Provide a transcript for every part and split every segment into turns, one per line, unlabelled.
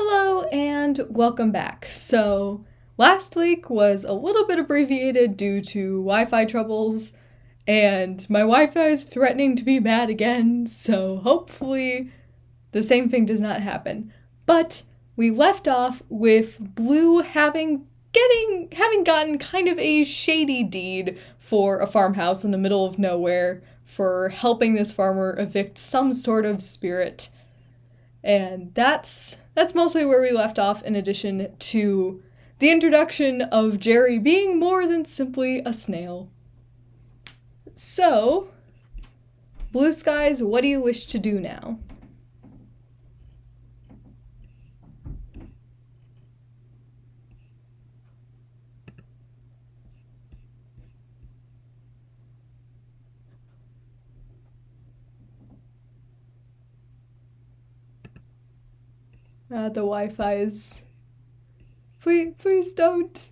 Hello and welcome back. So, last week was a little bit abbreviated due to Wi-Fi troubles, and my Wi-Fi is threatening to be bad again, so hopefully the same thing does not happen. But we left off with Blue having gotten kind of a shady deed for a farmhouse in the middle of nowhere for helping this farmer evict some sort of spirit. And that's mostly where we left off, in addition to the introduction of Jerry being more than simply a snail. So, Blue Skies, what do you wish to do now? The Wi-Fi is... Please don't.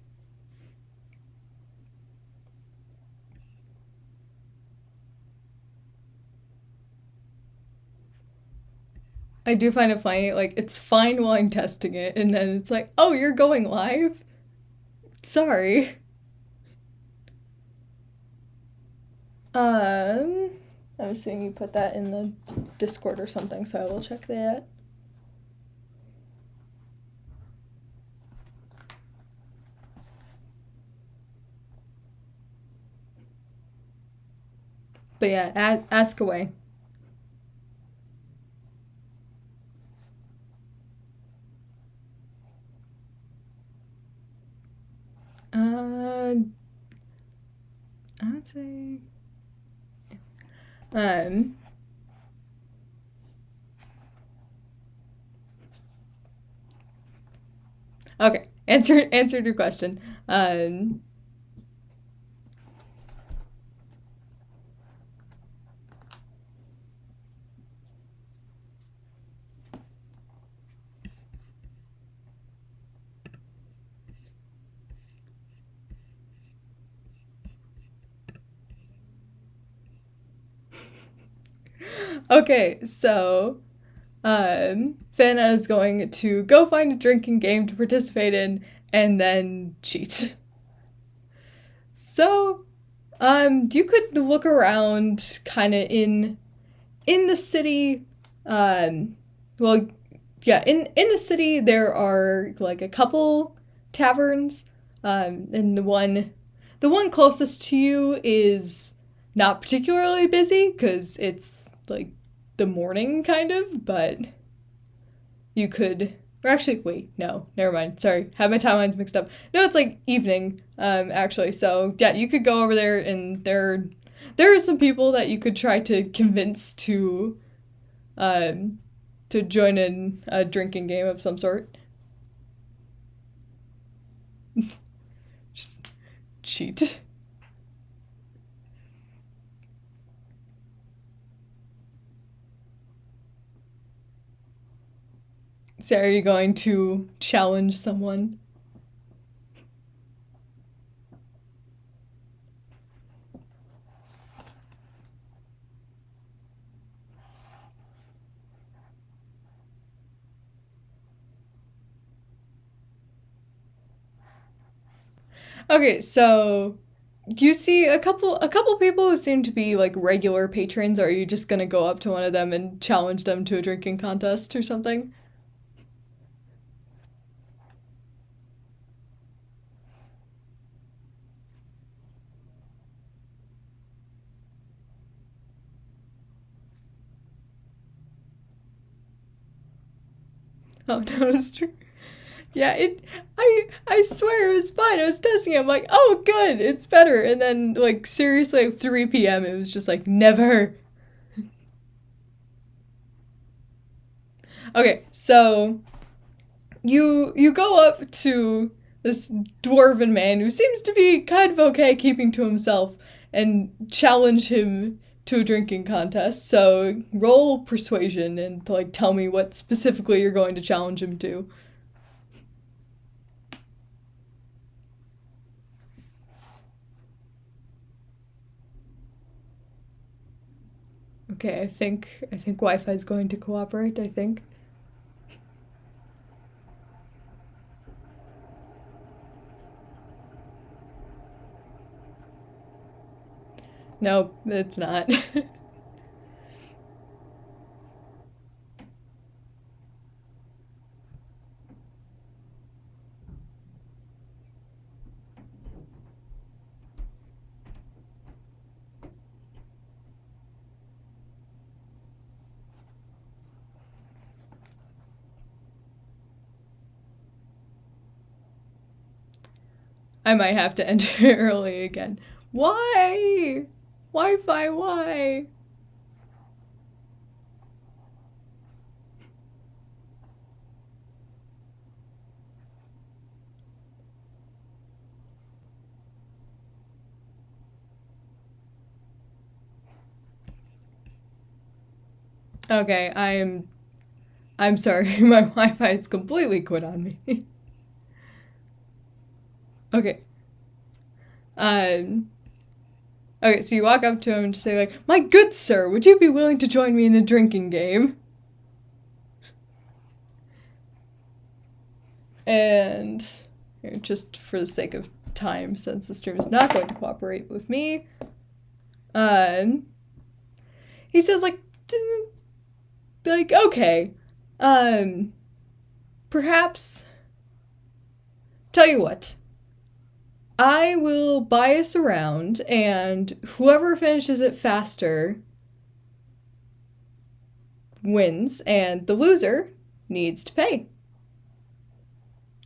I do find it funny, like, it's fine while I'm testing it, and then it's like, oh, you're going live? Sorry. I'm assuming you put that in the Discord or something, so I will check that. But yeah, ask away. I'd say... Okay, answered your question. Okay, so Fana is going to go find a drinking game to participate in and then cheat. So, you could look around kind of in the city. Well, yeah, in the city there are like a couple taverns. And the one closest to you is not particularly busy because it's like the morning kind of, but you could, or actually, wait, no, never mind. Sorry, have my timelines mixed up. No, it's like evening, actually. So yeah, you could go over there, and there are some people that you could try to convince to join in a drinking game of some sort. Just cheat. So are you going to challenge someone? Okay, so you see a couple people who seem to be like regular patrons. Or are you just gonna go up to one of them and challenge them to a drinking contest or something? Oh no, it's true. Yeah, I swear it was fine. I was testing it. I'm like, oh good, it's better. And then like seriously at 3 p.m. it was just like never. Okay, so you go up to this dwarven man who seems to be kind of okay keeping to himself and challenge him to a drinking contest. So roll persuasion and like tell me what specifically you're going to challenge him to. Okay, I think Wi-Fi is going to cooperate, I think. Nope, it's not. I might have to enter early again. Why? Wi-Fi, why? Okay, I'm sorry. My Wi-Fi is completely quit on me. Okay. Okay, so you walk up to him and just say like, "My good sir, would you be willing to join me in a drinking game?" And here, just for the sake of time, since the stream is not going to cooperate with me, he says like, okay, perhaps. Tell you what. I will buy us around, and whoever finishes it faster wins, and the loser needs to pay.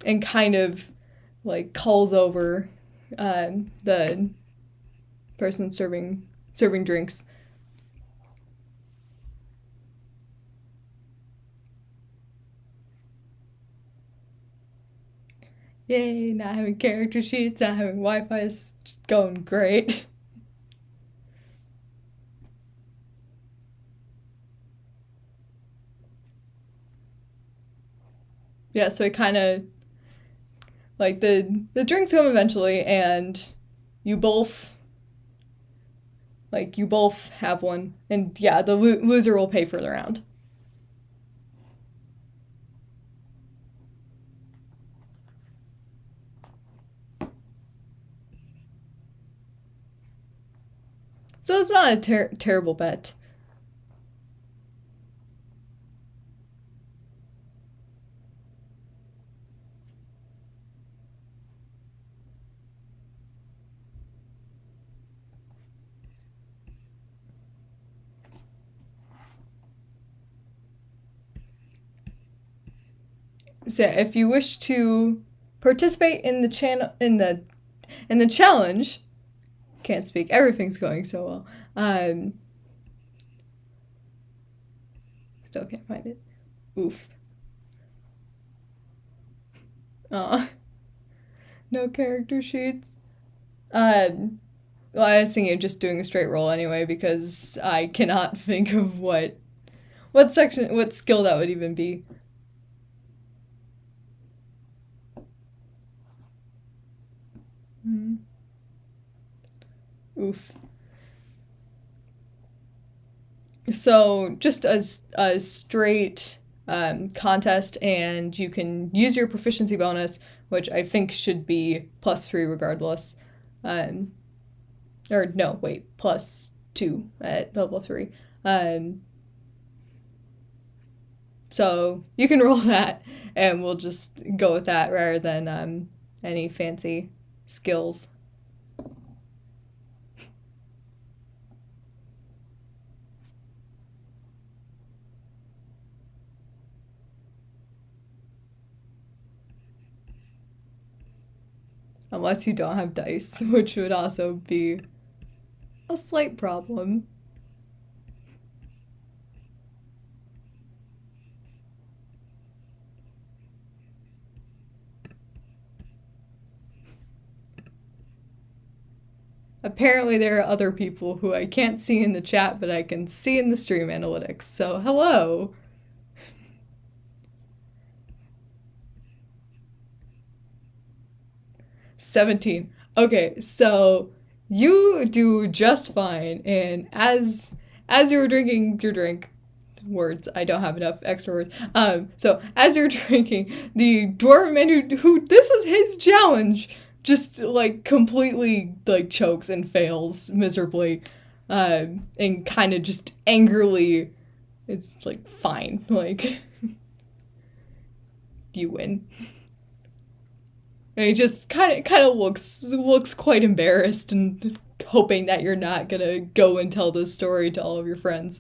And kind of like calls over the person serving drinks. Yay, not having character sheets, not having Wi-Fi is just going great. Yeah, so it kind of like the drinks come eventually, and you both have one, and yeah, the loser will pay for the round. So it's not a terrible bet. So if you wish to participate in the challenge, can't speak. Everything's going so well. Still can't find it. Oof. No character sheets. Well, I was thinking of just doing a straight roll anyway, because I cannot think of what skill that would even be. Oof. So just a straight contest, and you can use your proficiency bonus, which I think should be +3 regardless. Or no, wait, +2 at level 3. So you can roll that, and we'll just go with that rather than any fancy skills. Unless you don't have dice, which would also be a slight problem. Apparently there are other people who I can't see in the chat, but I can see in the stream analytics, so hello! $17. Okay, so you do just fine, and as you were drinking your drink, words, I don't have enough extra words. So as you're drinking, the dwarf man who this was his challenge, just like completely like chokes and fails miserably. and kind of just angrily, it's like, fine, like, you win. And he just kind of looks quite embarrassed and hoping that you're not gonna go and tell this story to all of your friends,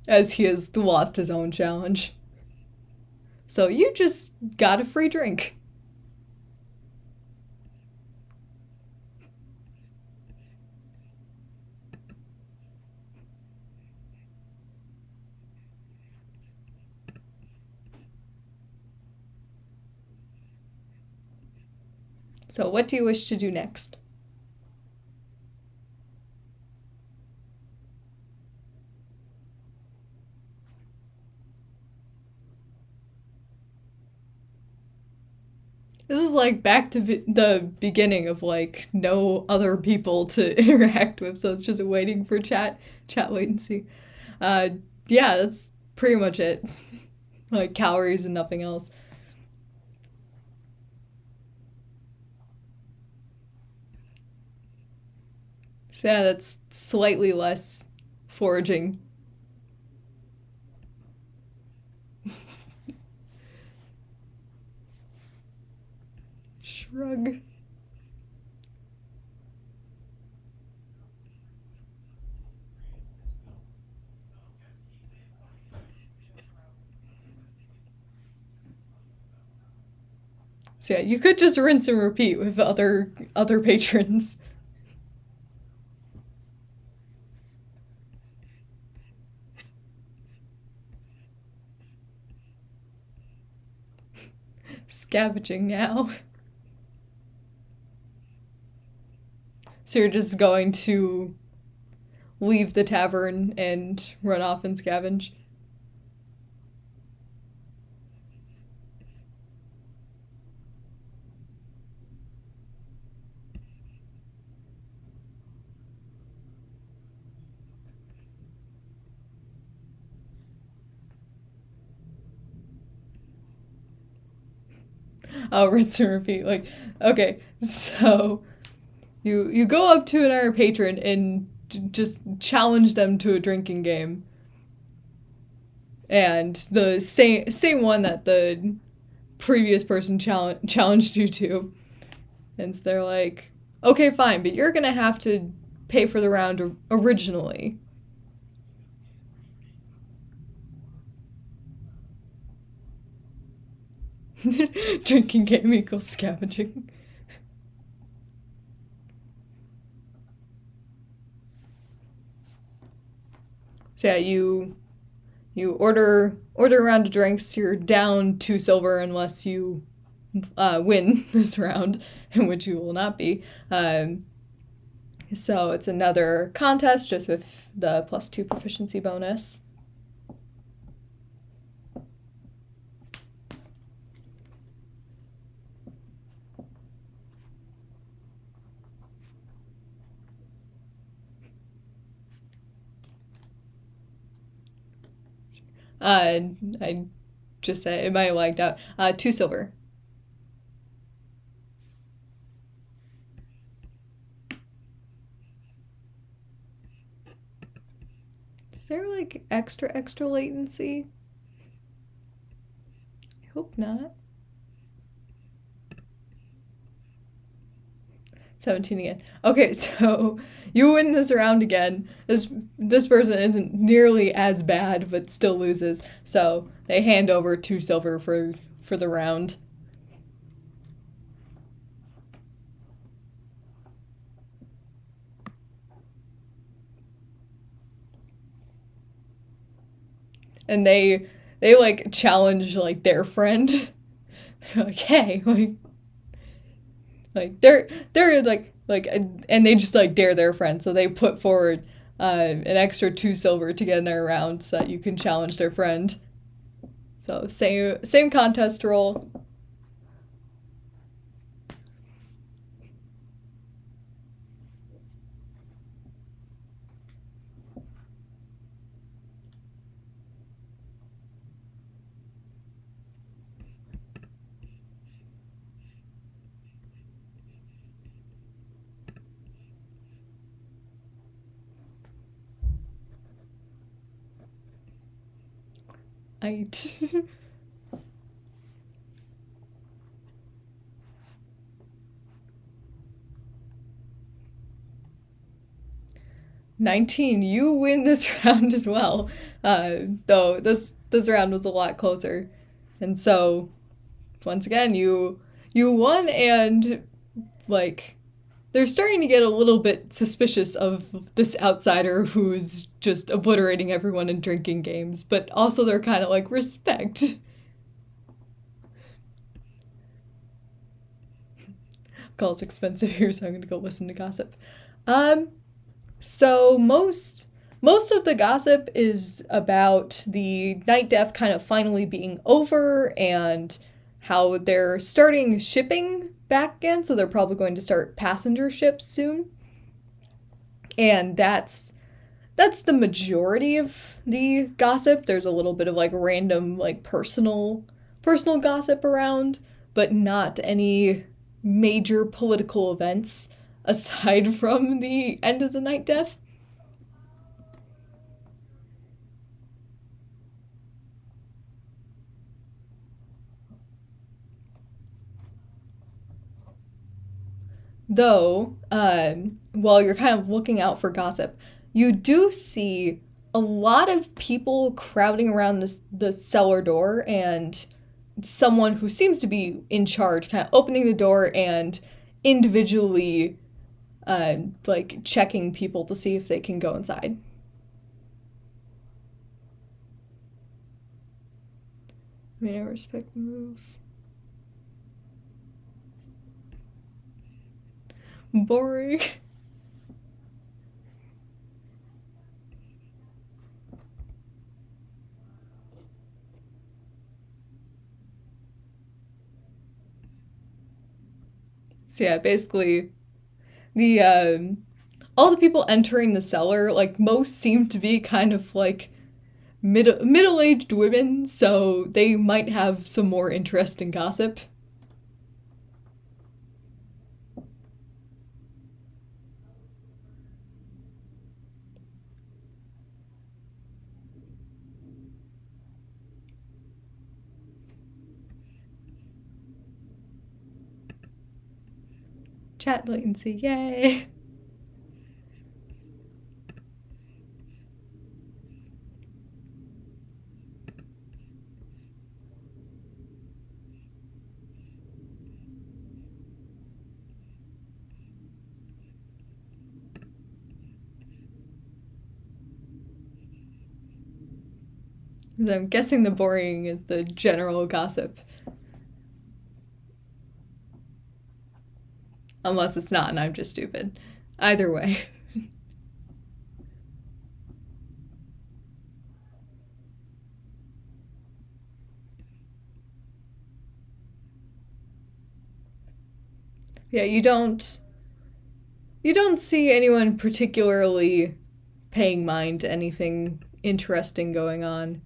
as he has lost his own challenge. So you just got a free drink. So what do you wish to do next? This is like back to the beginning of like no other people to interact with, so it's just waiting for chat latency. Uh, yeah, that's pretty much it. Like calories and nothing else. So yeah, that's slightly less foraging. Shrug. So yeah, you could just rinse and repeat with other patrons. Scavenging now. So you're just going to leave the tavern and run off and scavenge? I'll rinse and repeat. Like, okay, so you go up to another patron and just challenge them to a drinking game, and the same one that the previous person challenged you to, and so they're like, okay, fine, but you're gonna have to pay for the round originally. Drinking game equals scavenging. So yeah, you order a round of drinks. You're down 2 silver unless you win this round, in which you will not be. So it's another contest, just with the +2 proficiency bonus. I just said it might have lagged out. 2 silver. Is there like extra latency? I hope not. 17 again. Okay, so you win this round again. This person isn't nearly as bad, but still loses. So they hand over 2 silver for the round. And they like challenge like their friend. They're like, hey, like they're like and they just like dare their friend, so they put forward an extra 2 silver to get in their round so that you can challenge their friend. So same contest roll. night. 19, you win this round as well. Though this round was a lot closer. And so once again you won, and like they're starting to get a little bit suspicious of this outsider who's just obliterating everyone in drinking games, but also they're kind of like, respect. Alcohol's expensive here, so I'm gonna go listen to gossip. So most of the gossip is about the night death kind of finally being over and how they're starting shipping back again, so they're probably going to start passenger ships soon. And that's the majority of the gossip. There's a little bit of like random like personal gossip around, but not any major political events aside from the end of the night death. Though, while you're kind of looking out for gossip, you do see a lot of people crowding around the cellar door, and someone who seems to be in charge kind of opening the door and individually like checking people to see if they can go inside. May I respect the move? Boring. So yeah, basically the all the people entering the cellar, like most seem to be kind of like middle-aged women, so they might have some more interesting gossip. Chat latency, yay! I'm guessing the boring is the general gossip. Unless it's not and I'm just stupid. Either way. Yeah, you don't see anyone particularly paying mind to anything interesting going on.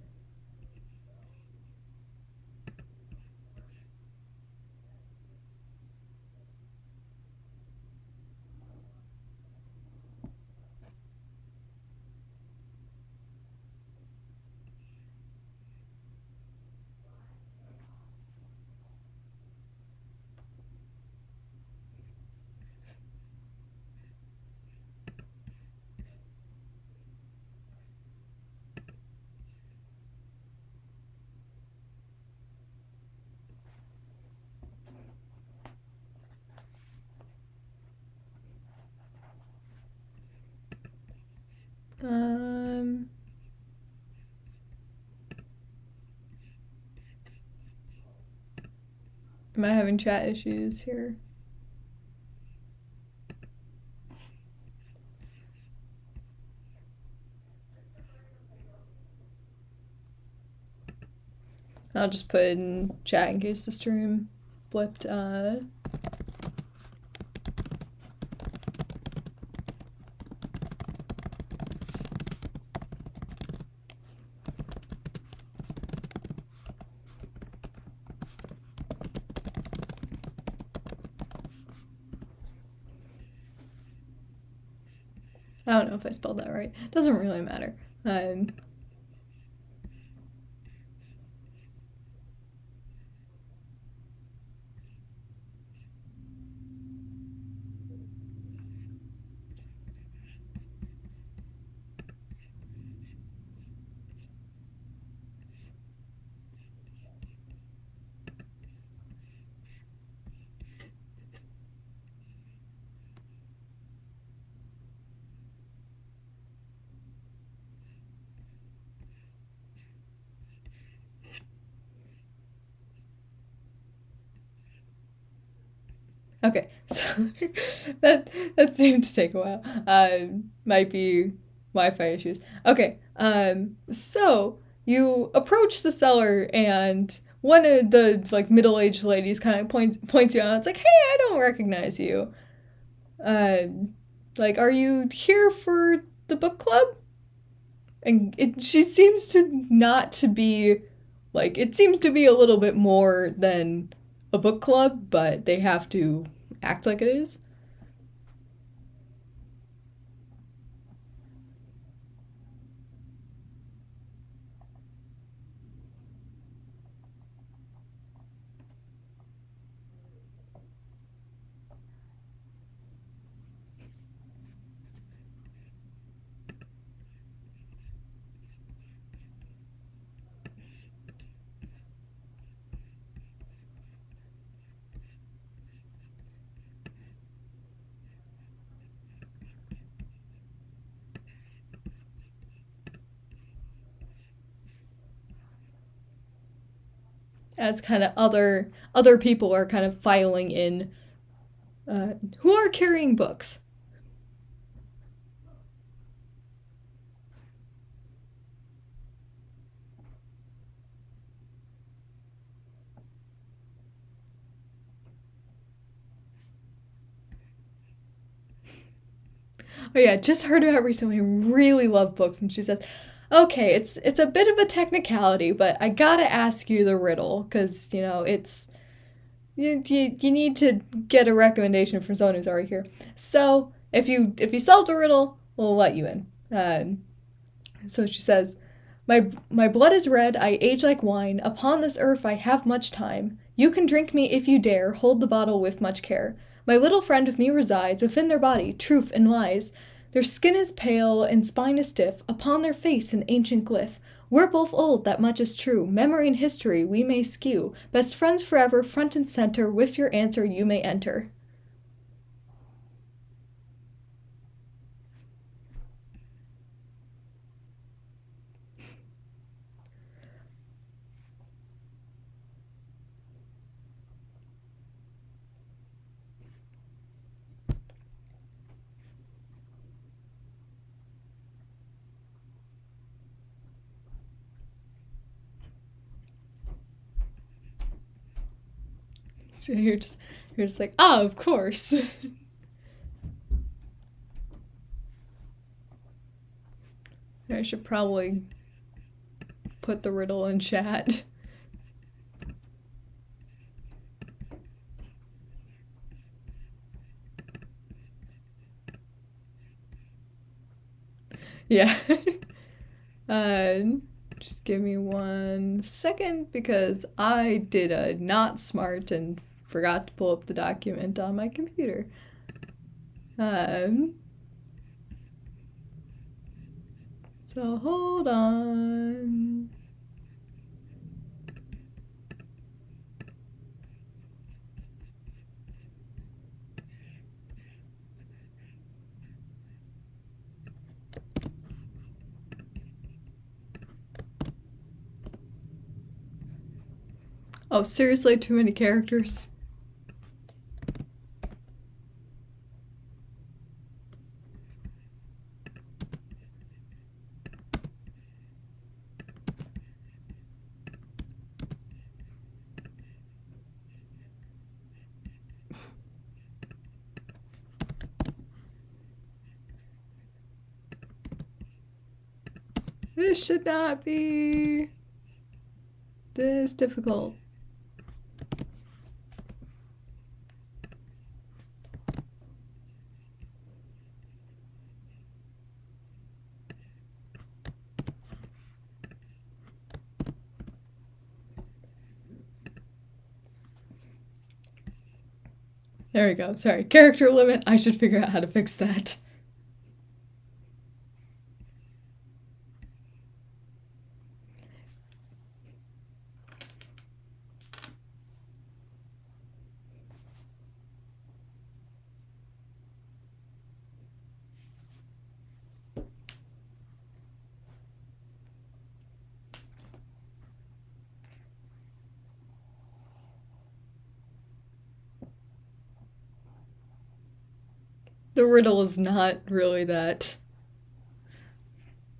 Am I having chat issues here? I'll just put it in chat in case the stream blipped. I don't know if I spelled that right. Doesn't really matter. Okay, so that seemed to take a while. Might be Wi-Fi issues. Okay, so you approach the cellar, and one of the like middle-aged ladies kind of points you out. It's like, hey, I don't recognize you. Like, are you here for the book club? And she seems to not to be like, it seems to be a little bit more than a book club, but they have to act like it is. As kind of other people are kind of filing in, who are carrying books. Oh yeah, just heard about recently. Really love books, and she says, "Okay, it's a bit of a technicality, but I gotta ask you the riddle because it's you need to get a recommendation from someone who's already here. So if you solve the riddle, we'll let you in." So she says, my blood is red, I age like wine. Upon this earth I have much time. You can drink me if you dare, hold the bottle with much care. My little friend with me resides, within their body, truth and lies. Their skin is pale and spine is stiff, upon their face an ancient glyph. We're both old, that much is true. Memory and history we may skew. Best friends forever, front and center, with your answer you may enter. So you're just like, oh, of course. I should probably put the riddle in chat. Yeah. uh, just give me 1 second because I did a not smart and forgot to pull up the document on my computer. Um, so hold on. Oh, seriously, too many characters. This should not be this difficult. There we go. Sorry. Character limit. I should figure out how to fix that. The riddle is not really that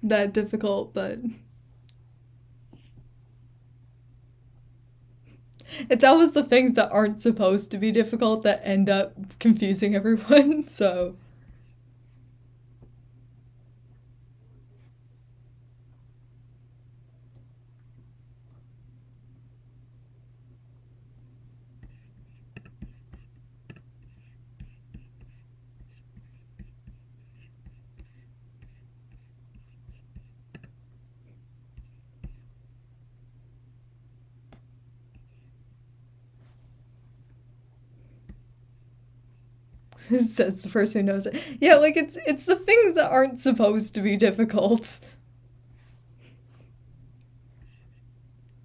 difficult, but it's always the things that aren't supposed to be difficult that end up confusing everyone. So says the person who knows it. Yeah, like it's the things that aren't supposed to be difficult.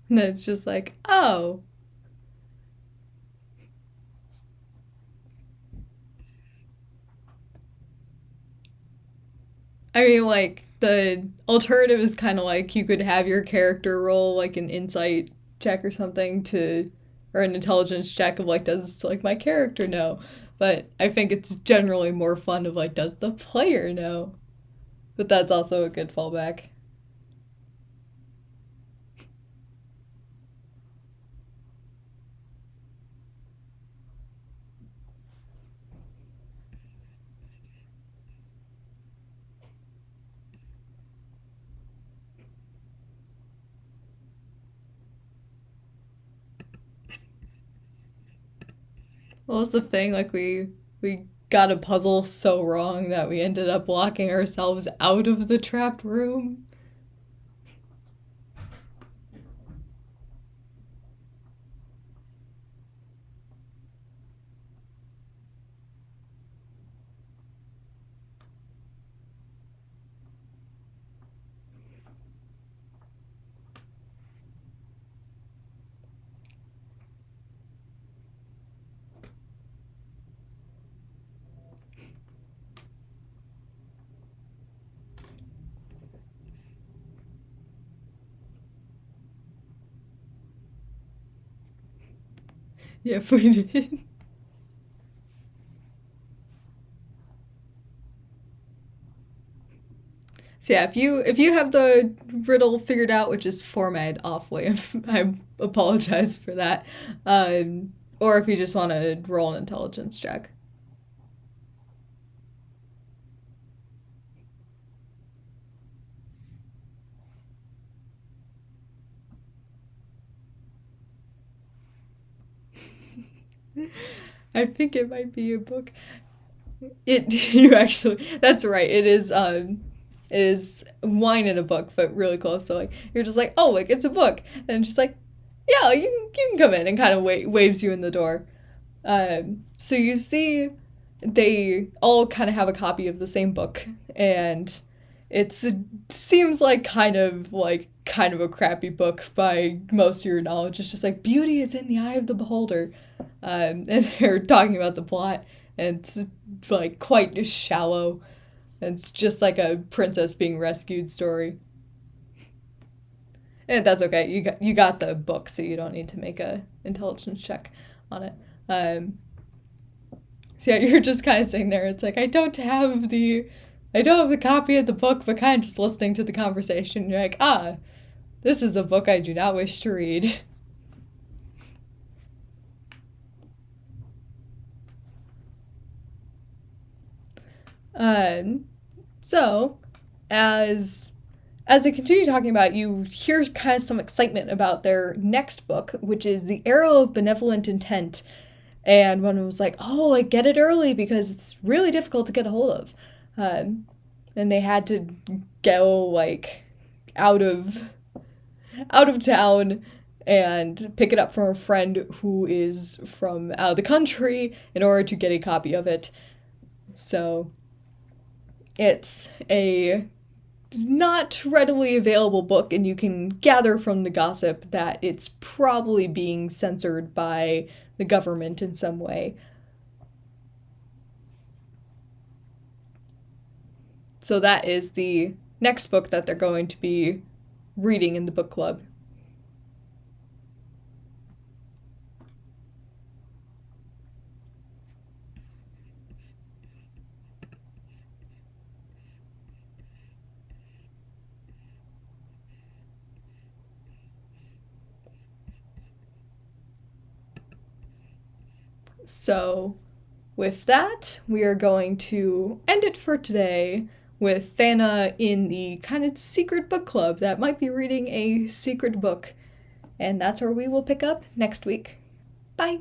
And then it's just like, oh. I mean, like, the alternative is kind of like you could have your character roll, like, an insight check or something to, or an intelligence check of, like, does, like, my character know? But I think it's generally more fun of, like, does the player know? But that's also a good fallback. What was the thing? Like, we got a puzzle so wrong that we ended up locking ourselves out of the trapped room. Yeah, if we did. So yeah, if you have the riddle figured out, which is formatted awfully, I apologize for that. Or if you just want to roll an intelligence check. I think it might be a book. It you actually that's right. It is wine in a book, but really close. So like you're just like, oh, like it's a book, and she's like, yeah, you can come in, and kind of waves you in the door. So you see, they all kind of have a copy of the same book, and it seems kind of a crappy book by most of your knowledge. It's just like beauty is in the eye of the beholder, and they're talking about the plot, and it's like quite shallow. It's just like a princess being rescued story. And that's okay. You got the book, so you don't need to make a intelligence check on it. Um, so yeah, you're just kind of sitting there. It's like I don't have the copy of the book, but kind of just listening to the conversation. You're like, ah, this is a book I do not wish to read. Um, so as they continue talking about, you hear kind of some excitement about their next book, which is The Arrow of Benevolent Intent. And one was like, oh, like get it early because it's really difficult to get a hold of. And they had to go like out of out of town and pick it up from a friend who is from out of the country in order to get a copy of it. So it's a not readily available book, and you can gather from the gossip that it's probably being censored by the government in some way. So that is the next book that they're going to be reading in the book club. So, with that, we are going to end it for today with Fana in the kind of secret book club that might be reading a secret book. And that's where we will pick up next week. Bye!